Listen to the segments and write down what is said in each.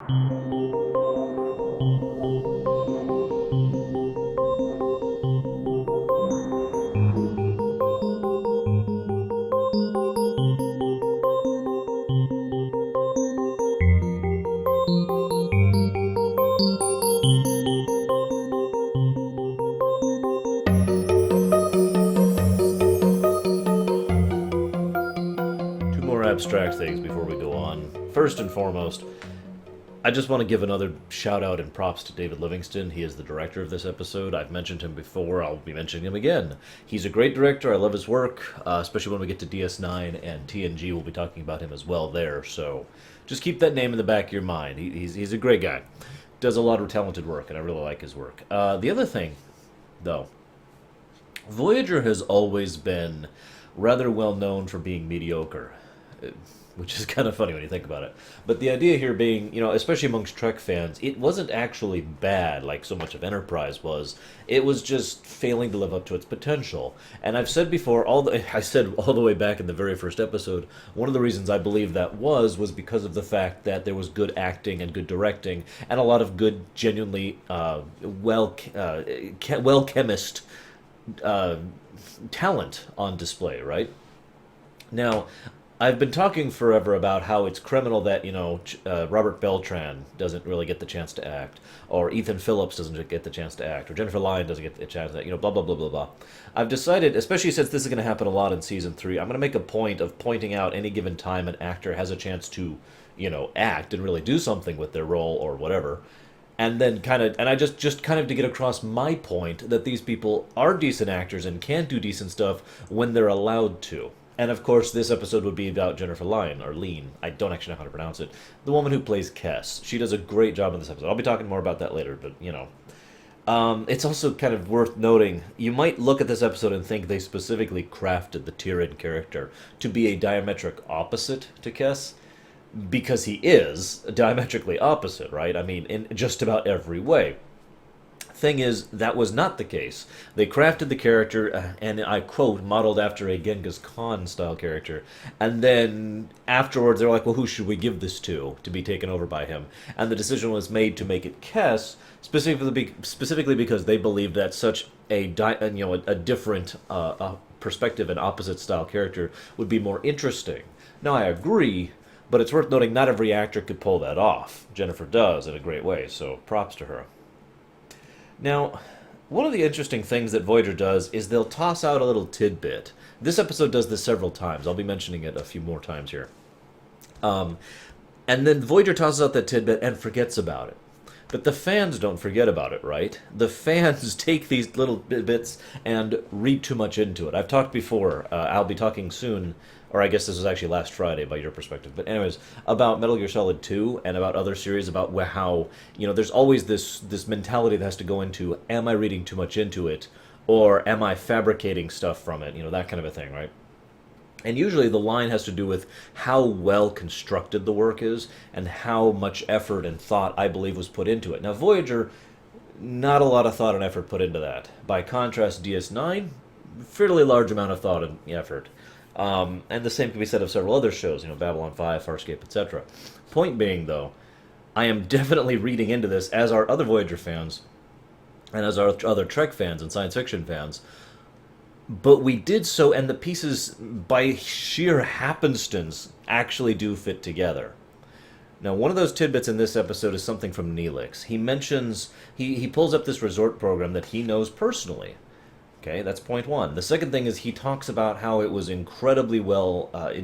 Two more abstract things before we go on. First and foremost, I just want to give another shout out and props to David Livingston. He is the director of this episode. I've mentioned him before. I'll be mentioning him again. He's a great director. I love his work, especially when we get to DS9 and TNG. We'll be talking about him as well there. So just keep that name in the back of your mind. He's a great guy. Does a lot of talented work, and I really like his work. The other thing, though, Voyager has always been rather well known for being mediocre, which is kind of funny when you think about it. But the idea here being, especially amongst Trek fans, it wasn't actually bad like so much of Enterprise was. It was just failing to live up to its potential. And I've said before, I said all the way back in the very first episode, one of the reasons I believe that was because of the fact that there was good acting and good directing and a lot of good, genuinely well chemist talent on display, right? Now, I've been talking forever about how it's criminal that, Robert Beltran doesn't really get the chance to act, or Ethan Phillips doesn't get the chance to act, or Jennifer Lyon doesn't get the chance to act, blah, blah, blah, blah, blah. I've decided, especially since this is going to happen a lot in Season 3, I'm going to make a point of pointing out any given time an actor has a chance to, act and really do something with their role or whatever. And then I just kind of to get across my point that these people are decent actors and can do decent stuff when they're allowed to. And of course, this episode would be about Jennifer Lyon, or Lean. I don't actually know how to pronounce it. The woman who plays Kess. She does a great job in this episode. I'll be talking more about that later, but, it's also kind of worth noting, you might look at this episode and think they specifically crafted the Tyrion character to be a diametric opposite to Kess, because he is diametrically opposite, right? I mean, in just about every way. Thing is, that was not the case. They crafted the character, and I quote, modeled after a Genghis Khan style character, and then afterwards they're like, well, who should we give this to be taken over by him? And the decision was made to make it Kess, specifically because they believed that such a different perspective and opposite style character would be more interesting. Now, I agree, but it's worth noting not every actor could pull that off. Jennifer does in a great way, so props to her. Now, one of the interesting things that Voyager does is they'll toss out a little tidbit. This episode does this several times. I'll be mentioning it a few more times here. And then Voyager tosses out that tidbit and forgets about it. But the fans don't forget about it, right? The fans take these little bits and read too much into it. I've talked before. I'll be talking soon, or I guess this was actually last Friday by your perspective. But anyways, about Metal Gear Solid 2 and about other series, about how, there's always this mentality that has to go into, am I reading too much into it? Or am I fabricating stuff from it? That kind of a thing, right? And usually the line has to do with how well constructed the work is and how much effort and thought I believe was put into it. Now, Voyager, not a lot of thought and effort put into that. By contrast, DS9, fairly large amount of thought and effort. And the same can be said of several other shows, Babylon 5, Farscape, etc. Point being, though, I am definitely reading into this, as are other Voyager fans, and as are other Trek fans and science fiction fans. But we did so, and the pieces, by sheer happenstance, actually do fit together. Now, one of those tidbits in this episode is something from Neelix. He mentions, he pulls up this resort program that he knows personally. Okay, that's point one. The second thing is he talks about how it was incredibly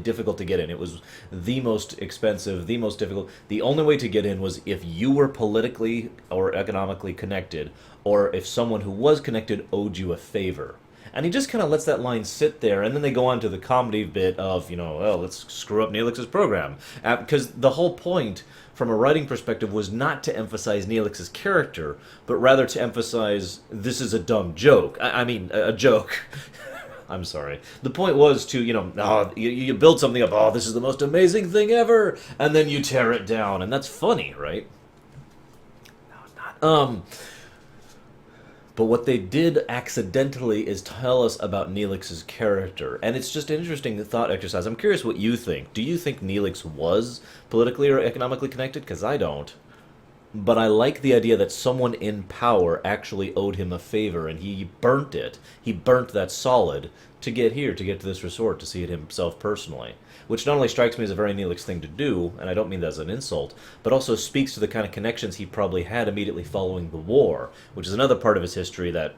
difficult to get in. It was the most expensive, the most difficult. The only way to get in was if you were politically or economically connected, or if someone who was connected owed you a favor. And he just kind of lets that line sit there, and then they go on to the comedy bit of, let's screw up Neelix's program. Because the whole point, from a writing perspective, was not to emphasize Neelix's character, but rather to emphasize this is a dumb joke. I mean, a joke. I'm sorry. The point was to, you build something up, this is the most amazing thing ever, and then you tear it down, and that's funny, right? No, it's not. But what they did accidentally is tell us about Neelix's character. And it's just an interesting thought exercise. I'm curious what you think. Do you think Neelix was politically or economically connected? Because I don't. but I like the idea that someone in power actually owed him a favor, and he burnt it. He burnt that solid to get here, to get to this resort, to see it himself personally. Which not only strikes me as a very Neelix thing to do, and I don't mean that as an insult, but also speaks to the kind of connections he probably had immediately following the war, which is another part of his history that,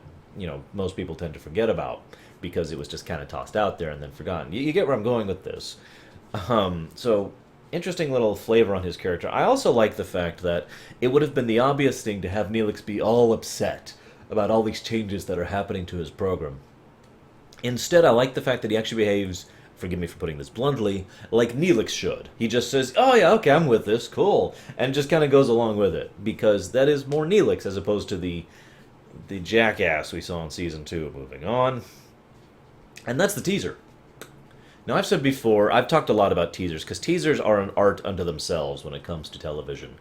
most people tend to forget about, because it was just kind of tossed out there and then forgotten. You get where I'm going with this. So interesting little flavor on his character. I also like the fact that it would have been the obvious thing to have Neelix be all upset about all these changes that are happening to his program. Instead, I like the fact that he actually behaves, forgive me for putting this bluntly, like Neelix should. He just says, oh yeah, okay, I'm with this, cool, and just kind of goes along with it, because that is more Neelix as opposed to the jackass we saw in Season 2. Moving on. And that's the teaser. Now, I've said before, I've talked a lot about teasers, because teasers are an art unto themselves when it comes to television.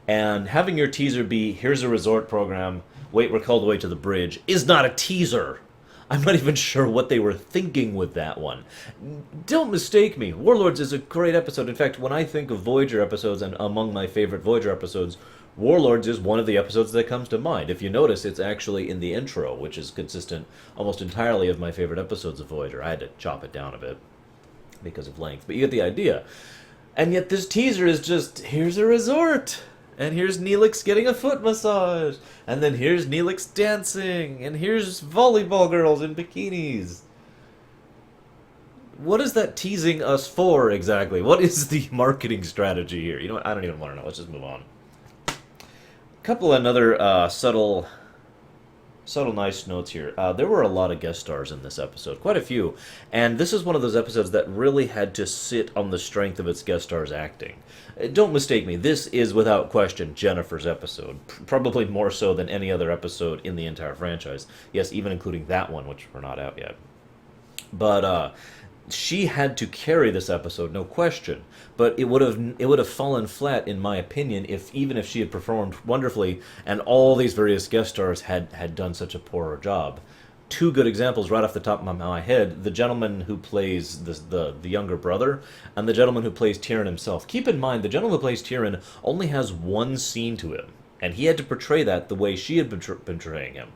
And having your teaser be, here's a resort program, wait, we're called away to the bridge, is not a teaser. I'm not even sure what they were thinking with that one. Don't mistake me, Warlords is a great episode. In fact, when I think of Voyager episodes, and among my favorite Voyager episodes, Warlords is one of the episodes that comes to mind. If you notice, it's actually in the intro, which is consistent almost entirely of my favorite episodes of Voyager. I had to chop it down a bit because of length, but you get the idea. And yet this teaser is just, here's a resort, and here's Neelix getting a foot massage, and then here's Neelix dancing, and here's volleyball girls in bikinis. What is that teasing us for exactly? What is the marketing strategy here? You know what? I don't even want to know. Let's just move on. A couple another subtle nice notes here. There were a lot of guest stars in this episode, quite a few, and this is one of those episodes that really had to sit on the strength of its guest stars acting. Don't mistake me, this is without question Jennifer's episode, probably more so than any other episode in the entire franchise. Yes, even including that one, which we're not out yet. But she had to carry this episode, no question. But it would have fallen flat, in my opinion, even if she had performed wonderfully and all these various guest stars had done such a poor job. Two good examples right off the top of my head: the gentleman who plays the younger brother, and the gentleman who plays Tyrion himself. Keep in mind, the gentleman who plays Tyrion only has one scene to him, and he had to portray that the way she had been portraying him.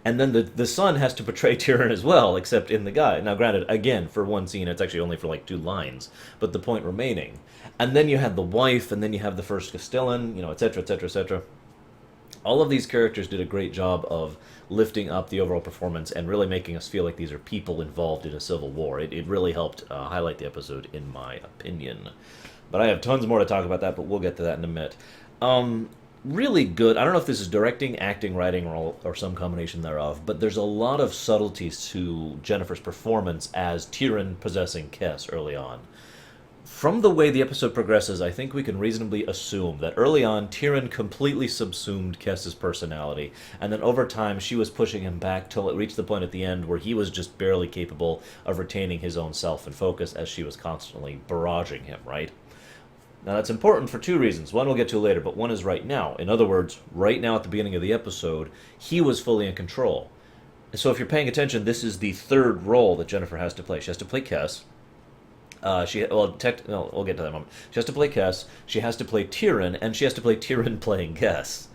And then the son has to portray Tyrion as well, except in the guy. Now, granted, again, for one scene, it's actually only for like 2 lines, but the point remaining. And then you have the wife, and then you have the first Castellan, etc., etc., etc. All of these characters did a great job of lifting up the overall performance and really making us feel like these are people involved in a civil war. It really helped highlight the episode, in my opinion. But I have tons more to talk about that, but we'll get to that in a minute. Really good. I don't know if this is directing, acting, writing, or some combination thereof, but there's a lot of subtleties to Jennifer's performance as Tyrion possessing Kes early on. From the way the episode progresses, I think we can reasonably assume that early on, Tyrion completely subsumed Kes's personality, and then over time, she was pushing him back till it reached the point at the end where he was just barely capable of retaining his own self and focus, as she was constantly barraging him, right? Now, that's important for 2 reasons. One we'll get to later, but one is right now. In other words, right now at the beginning of the episode, he was fully in control. So if you're paying attention, this is the 3rd role that Jennifer has to play. She has to play Kes. We'll get to that in a moment. She has to play Kes, she has to play Tyrion, and she has to play Tyrion playing Kes.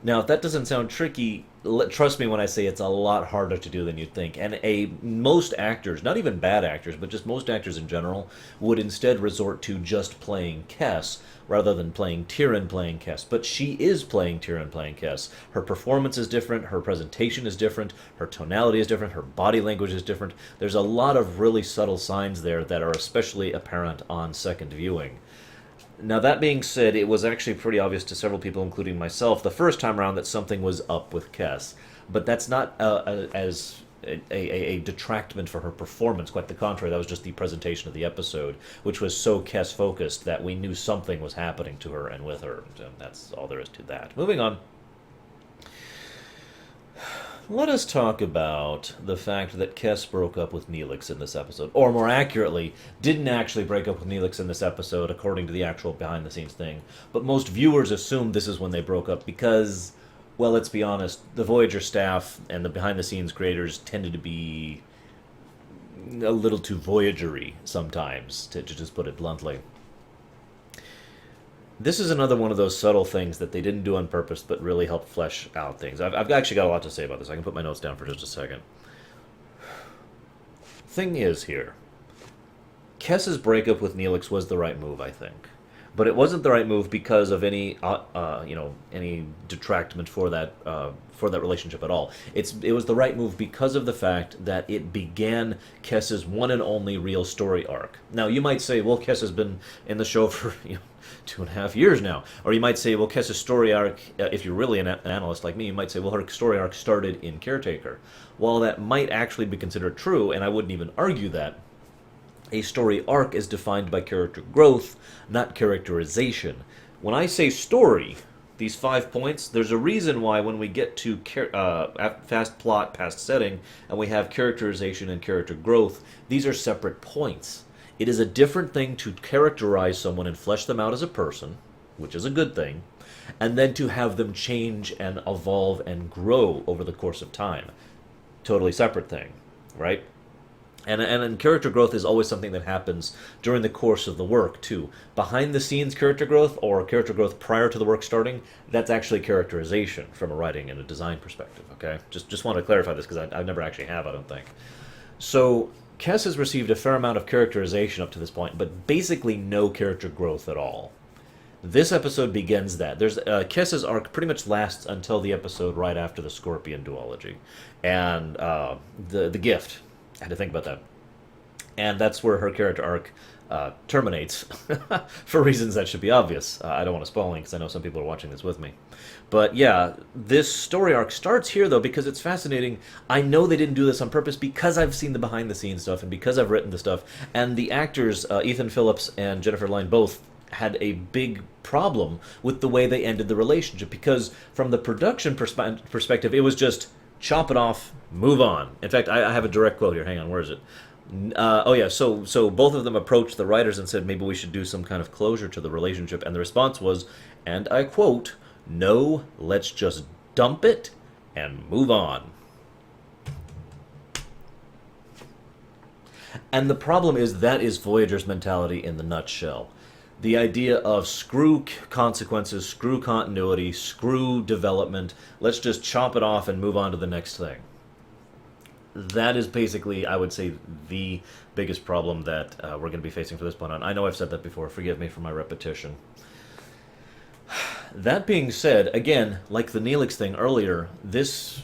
Now, if that doesn't sound tricky, trust me when I say it's a lot harder to do than you'd think. And most actors, not even bad actors, but just most actors in general, would instead resort to just playing Kes rather than playing Tyrion playing Kes. But she is playing Tyrion playing Kes. Her performance is different, her presentation is different, her tonality is different, her body language is different. There's a lot of really subtle signs there that are especially apparent on second viewing. Now, that being said, it was actually pretty obvious to several people, including myself, the first time around that something was up with Kes. But that's not as a detractment for her performance. Quite the contrary, that was just the presentation of the episode, which was so Kes-focused that we knew something was happening to her and with her. And that's all there is to that. Moving on. Let us talk about the fact that Kes broke up with Neelix in this episode. Or more accurately, didn't actually break up with Neelix in this episode, according to the actual behind-the-scenes thing. But most viewers assume this is when they broke up because, well, let's be honest, the Voyager staff and the behind-the-scenes creators tended to be a little too Voyager-y sometimes, to just put it bluntly. This is another one of those subtle things that they didn't do on purpose, but really helped flesh out things. I've actually got a lot to say about this. I can put my notes down for just a second. Thing is here, Kess's breakup with Neelix was the right move, I think, but it wasn't the right move because of any any detractment for that relationship at all. It was the right move because of the fact that it began Kess's one and only real story arc. Now you might say, well, Kess has been in the show for 2.5 years now, or you might say, well, Kess's story arc, if you're really an analyst like me, you might say, well, her story arc started in Caretaker. While that might actually be considered true, and I wouldn't even argue that, a story arc is defined by character growth, not characterization. When I say story, these 5 points, there's a reason why when we get to fast plot, past setting, and we have characterization and character growth, these are separate points. It is a different thing to characterize someone and flesh them out as a person, which is a good thing, and then to have them change and evolve and grow over the course of time. Totally separate thing, right? And character growth is always something that happens during the course of the work, too. Behind the scenes character growth, or character growth prior to the work starting, that's actually characterization from a writing and a design perspective, okay? Just want to clarify this, because I never actually have, I don't think. So, Kess has received a fair amount of characterization up to this point, but basically no character growth at all. This episode begins that. Kess's arc pretty much lasts until the episode right after the Scorpion duology. And the gift. I had to think about that. And that's where her character arc terminates, for reasons that should be obvious. I don't want to spoil anything because I know some people are watching this with me. But yeah, this story arc starts here, though, because it's fascinating. I know they didn't do this on purpose because I've seen the behind-the-scenes stuff and because I've written the stuff. And the actors, Ethan Phillips and Jennifer Lyne, both had a big problem with the way they ended the relationship, because from the production perspective, it was just chop it off, move on. In fact, I have a direct quote here. Hang on, where is it? So both of them approached the writers and said maybe we should do some kind of closure to the relationship, and the response was, and I quote, "No, let's just dump it and move on." And the problem is that is Voyager's mentality in the nutshell. The idea of screw consequences, screw continuity, screw development, let's just chop it off and move on to the next thing. That is basically, I would say, the biggest problem that we're going to be facing from this point on. I know I've said that before, forgive me for my repetition. That being said, again, like the Neelix thing earlier, this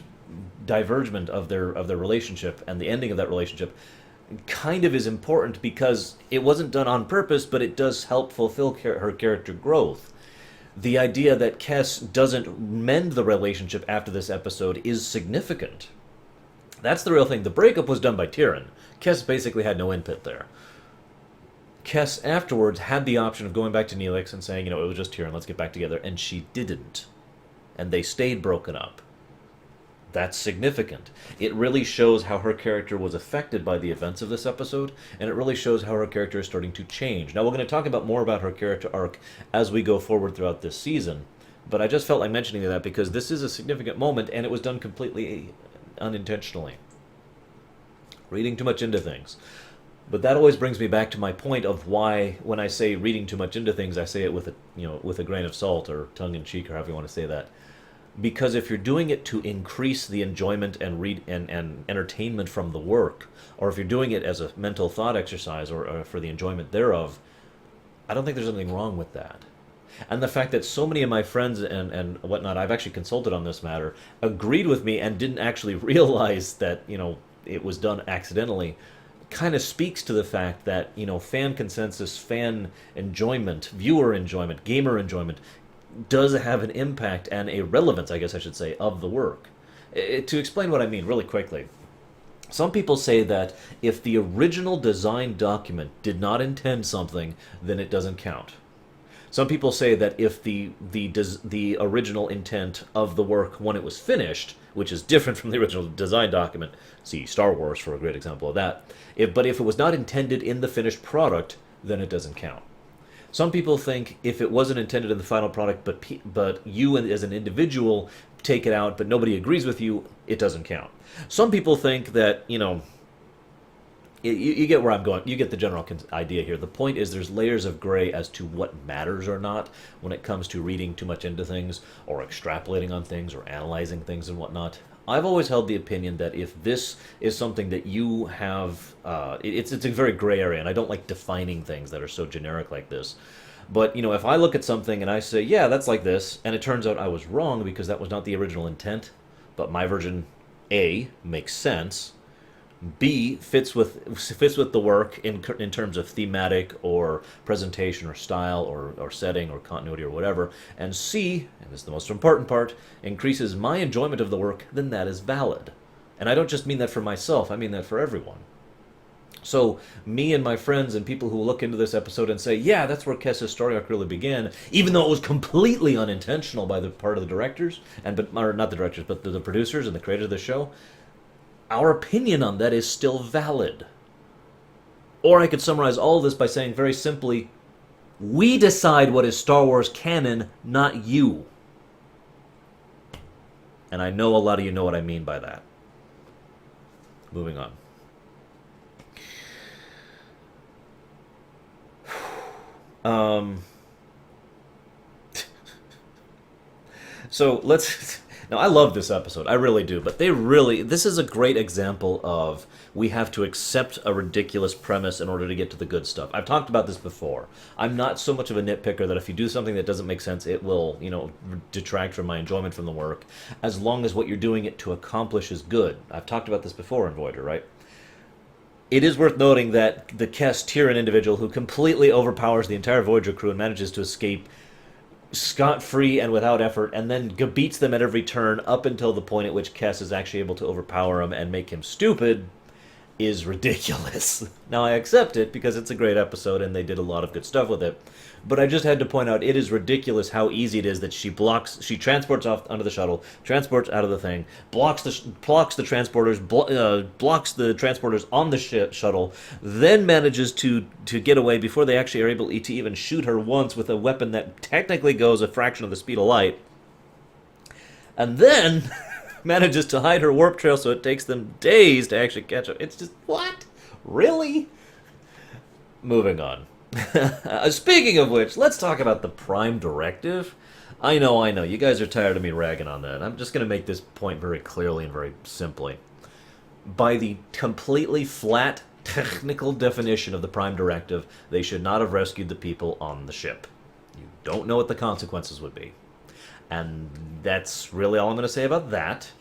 divergement of their relationship and the ending of that relationship kind of is important because it wasn't done on purpose, but it does help fulfill her character growth. The idea that Kess doesn't mend the relationship after this episode is significant. That's the real thing. The breakup was done by Tyrion. Kess basically had no input there. Kess afterwards had the option of going back to Neelix and saying, it was just Tyrion, let's get back together, and she didn't. And they stayed broken up. That's significant. It really shows how her character was affected by the events of this episode, and it really shows how her character is starting to change. Now, we're going to talk about more about her character arc as we go forward throughout this season, but I just felt like mentioning that because this is a significant moment, and it was done completely unintentionally. Reading too much into things. But that always brings me back to my point of why, when I say reading too much into things, I say it with a grain of salt or tongue-in-cheek, or however you want to say that. Because if you're doing it to increase the enjoyment and entertainment from the work, or if you're doing it as a mental thought exercise or for the enjoyment thereof, I don't think there's anything wrong with that. And the fact that so many of my friends and whatnot, I've actually consulted on this matter, agreed with me and didn't actually realize that, it was done accidentally, kind of speaks to the fact that, fan consensus, fan enjoyment, viewer enjoyment, gamer enjoyment, does have an impact and a relevance, I guess I should say, of the work. To explain what I mean really quickly, some people say that if the original design document did not intend something, then it doesn't count. Some people say that if the original intent of the work when it was finished, which is different from the original design document, see Star Wars for a great example of that, but if it was not intended in the finished product, then it doesn't count. Some people think if it wasn't intended in the final product, but you as an individual take it out, but nobody agrees with you, it doesn't count. Some people think that, You get where I'm going. You get the general idea here. The point is there's layers of gray as to what matters or not when it comes to reading too much into things or extrapolating on things or analyzing things and whatnot. I've always held the opinion that if this is something that you have, it's a very gray area, and I don't like defining things that are so generic like this. But, if I look at something and I say, yeah, that's like this, and it turns out I was wrong because that was not the original intent, but my version A makes sense, B fits with the work in terms of thematic or presentation or style or setting or continuity or whatever, and C, and this is the most important part, increases my enjoyment of the work, then that is valid. And I don't just mean that for myself, I mean that for everyone. So, me and my friends and people who look into this episode and say, yeah, that's where Kessa's story arc really began, even though it was completely unintentional by the part of the directors, or not the directors, but the producers and the creators of the show, our opinion on that is still valid. Or I could summarize all of this by saying very simply, we decide what is Star Wars canon, not you. And I know a lot of you know what I mean by that. Moving on. So let's... Now, I love this episode. I really do. But this is a great example of we have to accept a ridiculous premise in order to get to the good stuff. I've talked about this before. I'm not so much of a nitpicker that if you do something that doesn't make sense, it will, detract from my enjoyment from the work, as long as what you're doing it to accomplish is good. I've talked about this before in Voyager, right? It is worth noting that the Kes Tyrian individual who completely overpowers the entire Voyager crew and manages to escape scot-free and without effort, and then beats them at every turn up until the point at which Kes is actually able to overpower him and make him stupid, is ridiculous. Now, I accept it because it's a great episode and they did a lot of good stuff with it, but I just had to point out it is ridiculous how easy it is that she transports off onto the shuttle, transports out of the thing, blocks the transporters, blocks the transporters on the shuttle, then manages to get away before they actually are able to even shoot her once with a weapon that technically goes a fraction of the speed of light, and then manages to hide her warp trail so it takes them days to actually catch up. It's just, what? Really? Moving on. Speaking of which, let's talk about the Prime Directive. I know, you guys are tired of me ragging on that. I'm just going to make this point very clearly and very simply. By the completely flat, technical definition of the Prime Directive, they should not have rescued the people on the ship. You don't know what the consequences would be. And that's really all I'm going to say about that.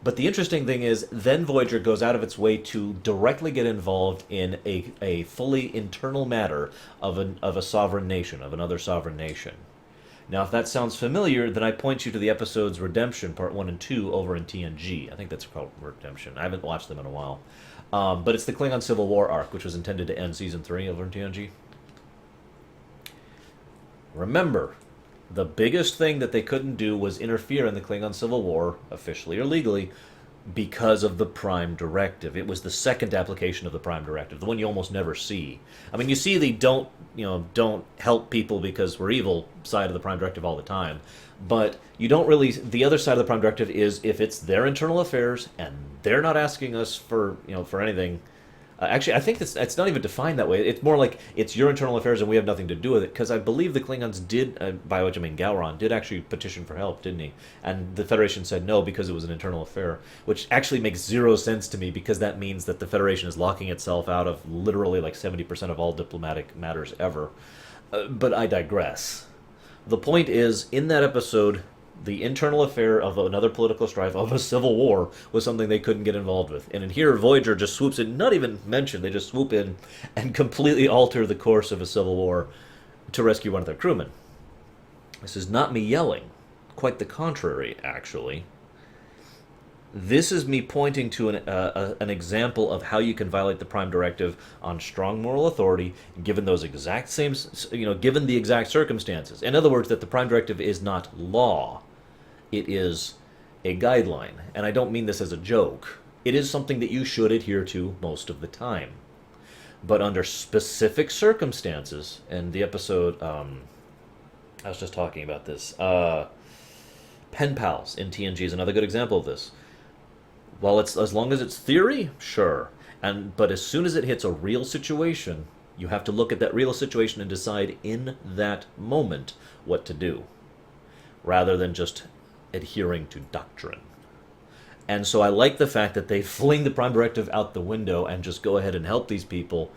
But the interesting thing is, then Voyager goes out of its way to directly get involved in a fully internal matter of a sovereign nation, of another sovereign nation. Now, if that sounds familiar, then I point you to the episodes Redemption, Part 1 and 2, over in TNG. I think that's called Redemption. I haven't watched them in a while. But it's the Klingon Civil War arc, which was intended to end Season 3 over in TNG. Remember, the biggest thing that they couldn't do was interfere in the Klingon Civil War, officially or legally, because of the Prime Directive. It was the second application of the Prime Directive, the one you almost never see. I mean, you see the don't help people because we're evil side of the Prime Directive all the time, but you don't really... The other side of the Prime Directive is if it's their internal affairs and they're not asking us for anything... Actually, I think it's not even defined that way. It's more like it's your internal affairs and we have nothing to do with it. Because I believe the Klingons did, by which I mean Gowron, did actually petition for help, didn't he? And the Federation said no because it was an internal affair. Which actually makes zero sense to me because that means that the Federation is locking itself out of literally like 70% of all diplomatic matters ever. But I digress. The point is, in that episode... The internal affair of another political strife, of a civil war, was something they couldn't get involved with. And in here, Voyager just swoops in, not even mentioned, they just swoop in and completely alter the course of a civil war to rescue one of their crewmen. This is not me yelling. Quite the contrary, actually. This is me pointing to an example of how you can violate the Prime Directive on strong moral authority, given those exact same, given the exact circumstances. In other words, that the Prime Directive is not law. It is a guideline, and I don't mean this as a joke. It is something that you should adhere to most of the time. But under specific circumstances, and the episode, I was just talking about this, Pen Pals in TNG is another good example of this. Well, it's as long as it's theory, sure. But as soon as it hits a real situation, you have to look at that real situation and decide in that moment what to do, rather than just adhering to doctrine. And so I like the fact that they fling the Prime Directive out the window and just go ahead and help these people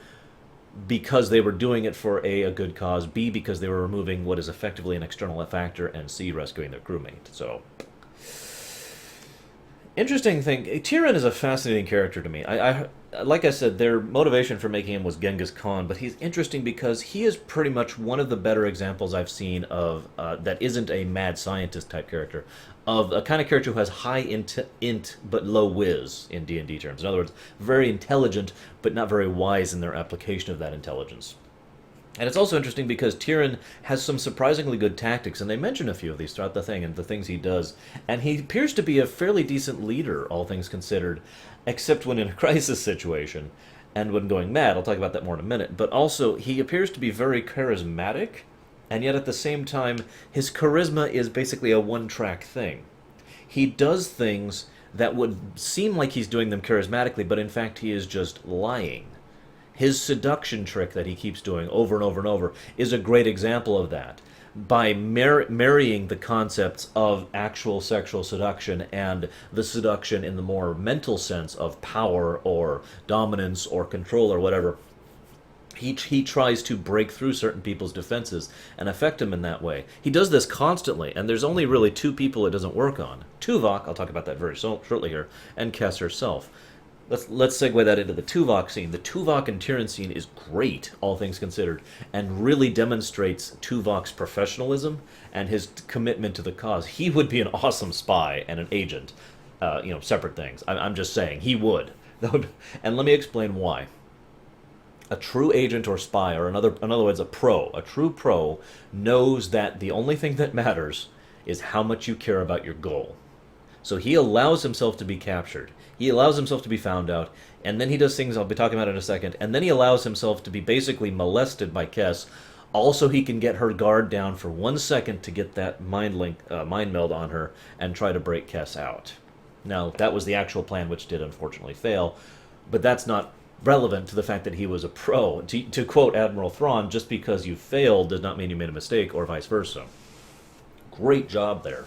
because they were doing it for A, a good cause, B, because they were removing what is effectively an external factor, and C, rescuing their crewmate. So, interesting thing, Tyrion is a fascinating character to me. Like I said, their motivation for making him was Genghis Khan, but he's interesting because he is pretty much one of the better examples I've seen of, that isn't a mad scientist type character, of a kind of character who has high int but low whiz in D&D terms. In other words, very intelligent but not very wise in their application of that intelligence. And it's also interesting because Tyrion has some surprisingly good tactics, and they mention a few of these throughout the thing and the things he does. And he appears to be a fairly decent leader, all things considered, except when in a crisis situation and when going mad. I'll talk about that more in a minute. But also, he appears to be very charismatic, and yet at the same time, his charisma is basically a one-track thing. He does things that would seem like he's doing them charismatically, but in fact he is just lying. His seduction trick that he keeps doing over and over and over is a great example of that. By marrying the concepts of actual sexual seduction and the seduction in the more mental sense of power or dominance or control or whatever, he tries to break through certain people's defenses and affect them in that way. He does this constantly, and there's only really two people it doesn't work on. Tuvok, I'll talk about that very shortly here, and Kes herself. Let's segue that into the Tuvok scene. The Tuvok and Tyrion scene is great, all things considered, and really demonstrates Tuvok's professionalism and his commitment to the cause. He would be an awesome spy and an agent, separate things. I'm just saying, he would. And let me explain why. A true agent or spy, or in other words, a true pro, knows that the only thing that matters is how much you care about your goal. So he allows himself to be captured. He allows himself to be found out, and then he does things I'll be talking about in a second, and then he allows himself to be basically molested by Kes, also he can get her guard down for 1 second to get that mind meld on her and try to break Kes out. Now, that was the actual plan, which did unfortunately fail, but that's not relevant to the fact that he was a pro. To quote Admiral Thrawn, just because you failed does not mean you made a mistake, or vice versa. Great job there.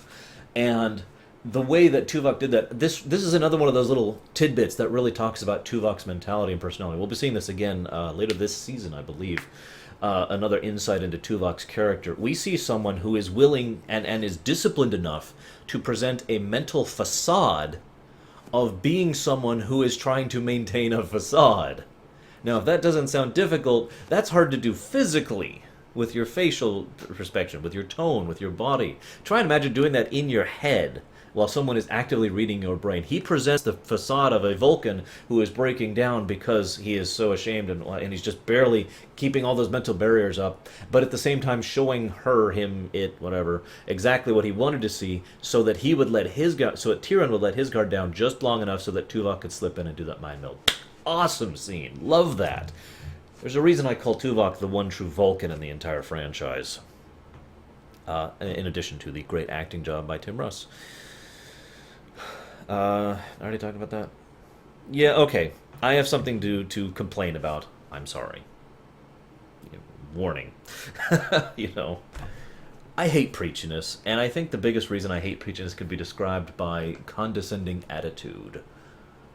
And the way that Tuvok did that, this is another one of those little tidbits that really talks about Tuvok's mentality and personality. We'll be seeing this again later this season, I believe. Another insight into Tuvok's character. We see someone who is willing and is disciplined enough to present a mental facade of being someone who is trying to maintain a facade. Now, if that doesn't sound difficult, that's hard to do physically, with your facial perspection, with your tone, with your body. Try and imagine doing that in your head while someone is actively reading your brain. He presents the facade of a Vulcan who is breaking down because he is so ashamed and he's just barely keeping all those mental barriers up, but at the same time showing her, him, it, whatever, exactly what he wanted to see, so that he would let his guard, so that Tyrion would let his guard down just long enough so that Tuvok could slip in and do that mind meld. Awesome scene. Love that. There's a reason I call Tuvok the one true Vulcan in the entire franchise. In addition to the great acting job by Tim Russ. I already talked about that? Yeah, okay. I have something to complain about. I'm sorry. Warning. I hate preachiness, and I think the biggest reason I hate preachiness could be described by condescending attitude.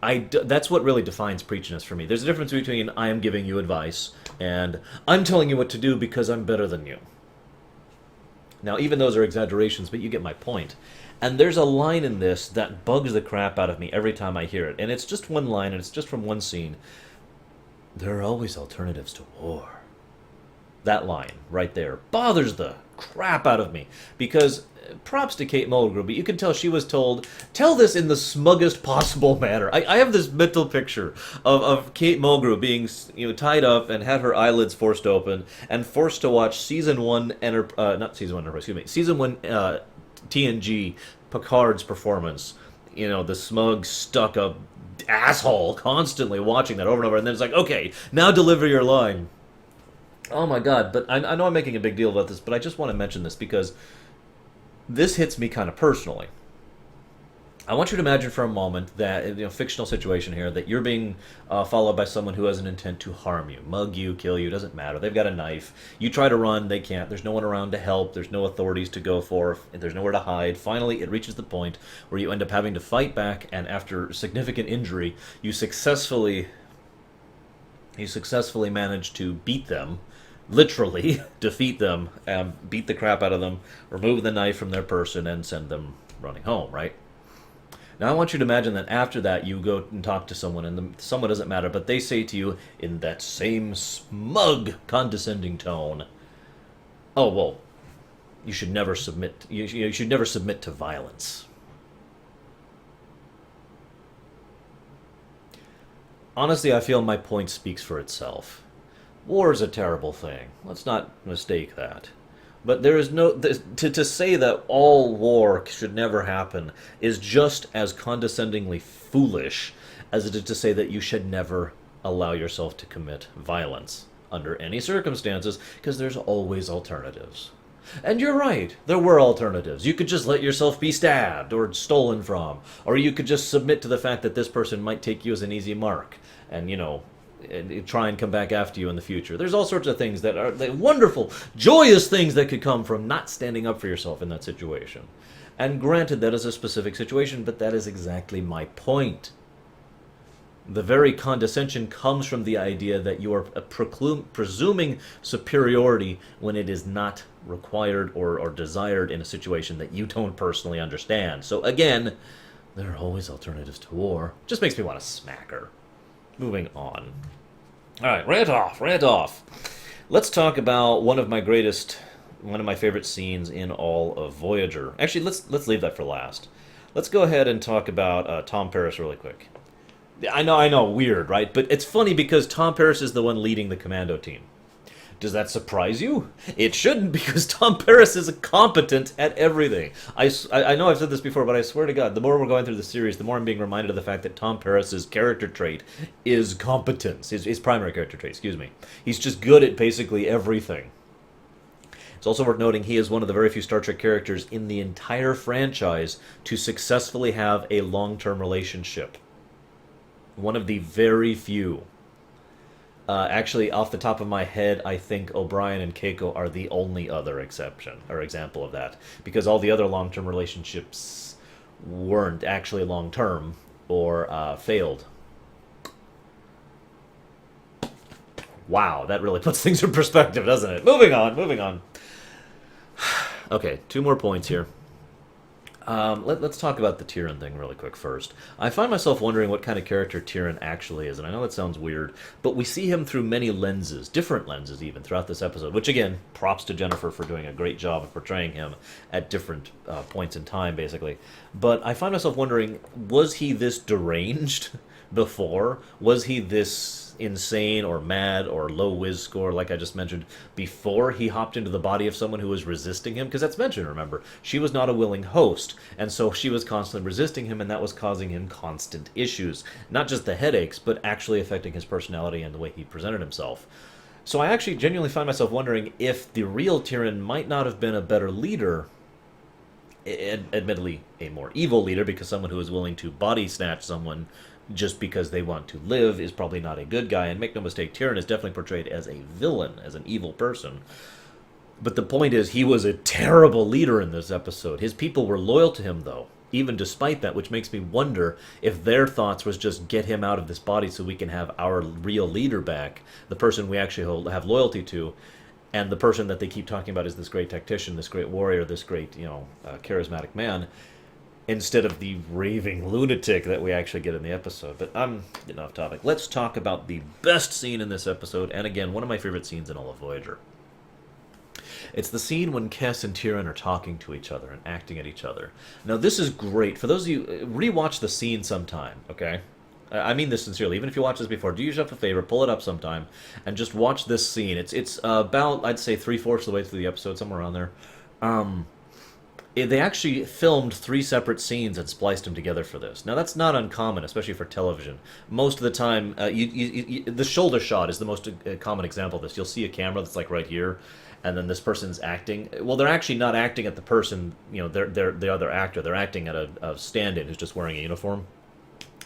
That's what really defines preachiness for me. There's a difference between I am giving you advice and I'm telling you what to do because I'm better than you. Now, even those are exaggerations, but you get my point. And there's a line in this that bugs the crap out of me every time I hear it. And it's just one line, and it's just from one scene. There are always alternatives to war. That line, right there, bothers the crap out of me. Because, props to Kate Mulgrew, but you can tell she was told, tell this in the smuggest possible manner. I have this mental picture of Kate Mulgrew being tied up and had her eyelids forced open and forced to watch season 1, season 1 TNG, Picard's performance. The smug, stuck-up asshole constantly watching that over and over, and then it's like, okay, now deliver your line. Oh my god, but I know I'm making a big deal about this, but I just want to mention this because this hits me kind of personally. I want you to imagine for a moment that, fictional situation here, that you're being followed by someone who has an intent to harm you, mug you, kill you, doesn't matter. They've got a knife. You try to run, they can't. There's no one around to help. There's no authorities to go for. There's nowhere to hide. Finally, it reaches the point where you end up having to fight back, and after significant injury, you successfully manage to beat them, literally defeat them, beat the crap out of them, remove the knife from their person, and send them running home, right? Now, I want you to imagine that after that, you go and talk to someone, and someone doesn't matter, but they say to you in that same smug, condescending tone, "Oh, well, you should never submit. You should never submit to violence." Honestly, I feel my point speaks for itself. War is a terrible thing. Let's not mistake that. But there is no to say that all war should never happen is just as condescendingly foolish as it is to say that you should never allow yourself to commit violence under any circumstances, because there's always alternatives. And you're right, there were alternatives. You could just let yourself be stabbed or stolen from, or you could just submit to the fact that this person might take you as an easy mark, and and try and come back after you in the future. There's all sorts of things that are wonderful, joyous things that could come from not standing up for yourself in that situation. And granted, that is a specific situation, but that is exactly my point. The very condescension comes from the idea that you are presuming superiority when it is not required or desired in a situation that you don't personally understand. So again, there are always alternatives to war. Just makes me want to smack her. Moving on. All right, rant off, rant off. Let's talk about one of my favorite scenes in all of Voyager. Actually, let's leave that for last. Let's go ahead and talk about Tom Paris really quick. I know, weird, right? But it's funny because Tom Paris is the one leading the commando team. Does that surprise you? It shouldn't, because Tom Paris is competent at everything. I know I've said this before, but I swear to God, the more we're going through the series, the more I'm being reminded of the fact that Tom Paris's character trait is competence. His primary character trait, excuse me. He's just good at basically everything. It's also worth noting he is one of the very few Star Trek characters in the entire franchise to successfully have a long-term relationship. One of the very few. Actually, off the top of my head, I think O'Brien and Keiko are the only other exception, or example of that. Because all the other long-term relationships weren't actually long-term, or failed. Wow, that really puts things in perspective, doesn't it? Moving on. Okay, 2 more points here. Let's talk about the Tyrion thing really quick first. I find myself wondering what kind of character Tyrion actually is, and I know that sounds weird, but we see him through many lenses, different lenses even, throughout this episode, which again, props to Jennifer for doing a great job of portraying him at different points in time, basically. But I find myself wondering, was he this deranged before? Was he this insane or mad or low whiz score, like I just mentioned, before he hopped into the body of someone who was resisting him? Because that's mentioned, remember. She was not a willing host, and so she was constantly resisting him, and that was causing him constant issues. Not just the headaches, but actually affecting his personality and the way he presented himself. So I actually genuinely find myself wondering if the real Tyrion might not have been a better leader, admittedly a more evil leader, because someone who is willing to body snatch someone just because they want to live is probably not a good guy. And make no mistake, Tyrion is definitely portrayed as a villain, as an evil person. But the point is, he was a terrible leader in this episode. His people were loyal to him, though, even despite that, which makes me wonder if their thoughts was just get him out of this body so we can have our real leader back, the person we actually have loyalty to, and the person that they keep talking about is this great tactician, this great warrior, this great, charismatic man, instead of the raving lunatic that we actually get in the episode. But I'm getting off topic. Let's talk about the best scene in this episode, and again, one of my favorite scenes in all of Voyager. It's the scene when Kes and Tyrion are talking to each other and acting at each other. Now, this is great. For those of you, rewatch the scene sometime, okay? I mean this sincerely. Even if you watched this before, do yourself a favor, pull it up sometime, and just watch this scene. It's about, I'd say, 3/4 of the way through the episode, somewhere around there. They actually filmed 3 separate scenes and spliced them together for this. Now, that's not uncommon, especially for television. Most of the time, the shoulder shot is the most common example of this. You'll see a camera that's like right here, and then this person's acting. Well, they're actually not acting at the person, they're the other actor. They're acting at a stand-in who's just wearing a uniform.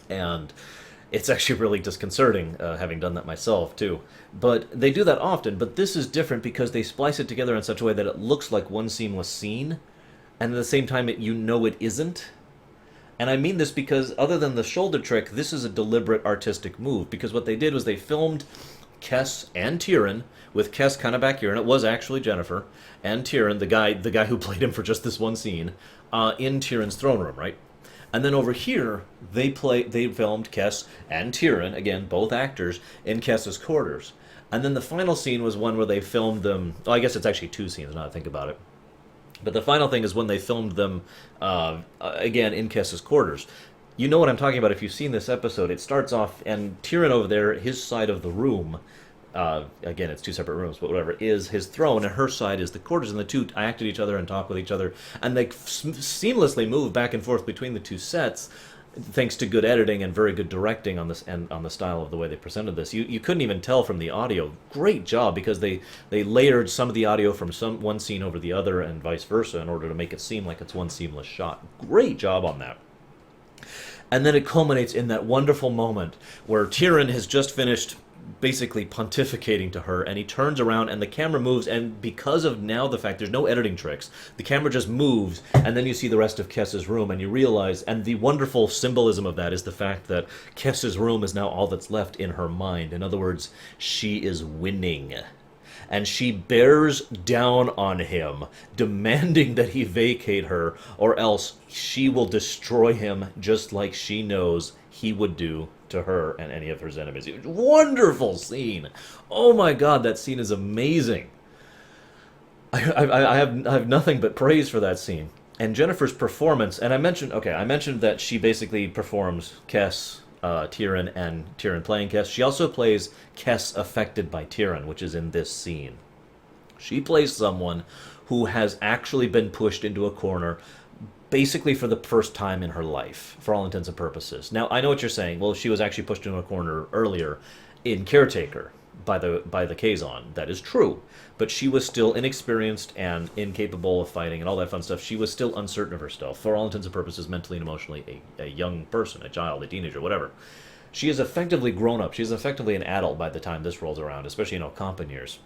And it's actually really disconcerting, having done that myself, too. But they do that often, but this is different because they splice it together in such a way that it looks like one seamless scene, and at the same time, it isn't. And I mean this because, other than the shoulder trick, this is a deliberate artistic move, because what they did was they filmed Kes and Tyrion, with Kes kind of back here, and it was actually Jennifer, and Tyrion, the guy who played him for just this one scene, in Tyrion's throne room, right? And then over here, they filmed Kes and Tyrion, again, both actors, in Kes's quarters. And then the final scene was one where they filmed them, well, I guess it's actually 2 scenes now that I think about it. But the final thing is when they filmed them, again, in Kes's quarters. You know what I'm talking about if you've seen this episode. It starts off, and Tyrion over there, his side of the room, again, it's 2 separate rooms, but whatever, is his throne, and her side is the quarters, and the two act at each other and talk with each other, and they seamlessly move back and forth between the 2 sets, thanks to good editing and very good directing on this and on the style of the way they presented this. You couldn't even tell from the audio. Great job, because they layered some of the audio from one scene over the other and vice versa in order to make it seem like it's one seamless shot. Great job on that. And then it culminates in that wonderful moment where Tyrion has just finished basically pontificating to her, and he turns around and the camera moves, and because of now the fact there's no editing tricks, the camera just moves, and then you see the rest of Kes's room, and you realize, and the wonderful symbolism of that is the fact that Kes's room is now all that's left in her mind. In other words, she is winning. And she bears down on him, demanding that he vacate her, or else she will destroy him just like she knows he would do to her and any of her enemies. Wonderful scene. Oh my god, that scene is amazing. I have nothing but praise for that scene. And Jennifer's performance, and I mentioned that she basically performs Kes, Tyrion, and Tyrion playing Kes. She also plays Kes affected by Tyrion, which is in this scene. She plays someone who has actually been pushed into a corner basically for the first time in her life, for all intents and purposes. Now, I know what you're saying. Well, she was actually pushed into a corner earlier in Caretaker by the Kazon. That is true. But she was still inexperienced and incapable of fighting and all that fun stuff. She was still uncertain of herself, for all intents and purposes, mentally and emotionally, a young person, a child, a teenager, whatever. She is effectively grown up. She is effectively an adult by the time this rolls around, especially in Ocampan years.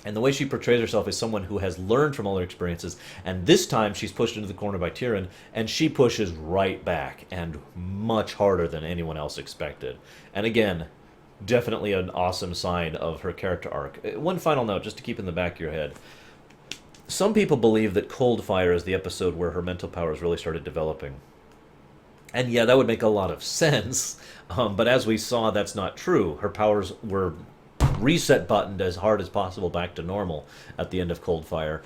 And the way she portrays herself is someone who has learned from all her experiences, and this time she's pushed into the corner by Tyrion, and she pushes right back, and much harder than anyone else expected. And again, definitely an awesome sign of her character arc. One final note, just to keep in the back of your head. Some people believe that Cold Fire is the episode where her mental powers really started developing. And yeah, that would make a lot of sense, but as we saw, that's not true. Her powers were reset buttoned as hard as possible back to normal at the end of Cold Fire.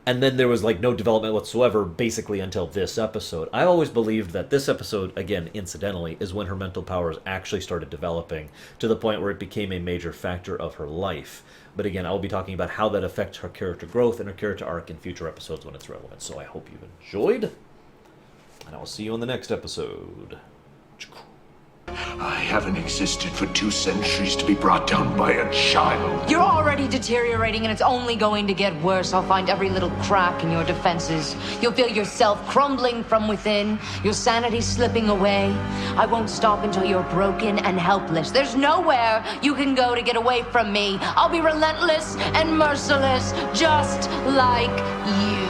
And then there was like no development whatsoever basically until this episode. I always believed that this episode, again, incidentally, is when her mental powers actually started developing to the point where it became a major factor of her life. But again, I'll be talking about how that affects her character growth and her character arc in future episodes when it's relevant. So I hope you've enjoyed, and I'll see you in the next episode. I haven't existed for 2 centuries to be brought down by a child. You're already deteriorating, and it's only going to get worse. I'll find every little crack in your defenses. You'll feel yourself crumbling from within, your sanity slipping away. I won't stop until you're broken and helpless. There's nowhere you can go to get away from me. I'll be relentless and merciless, just like you.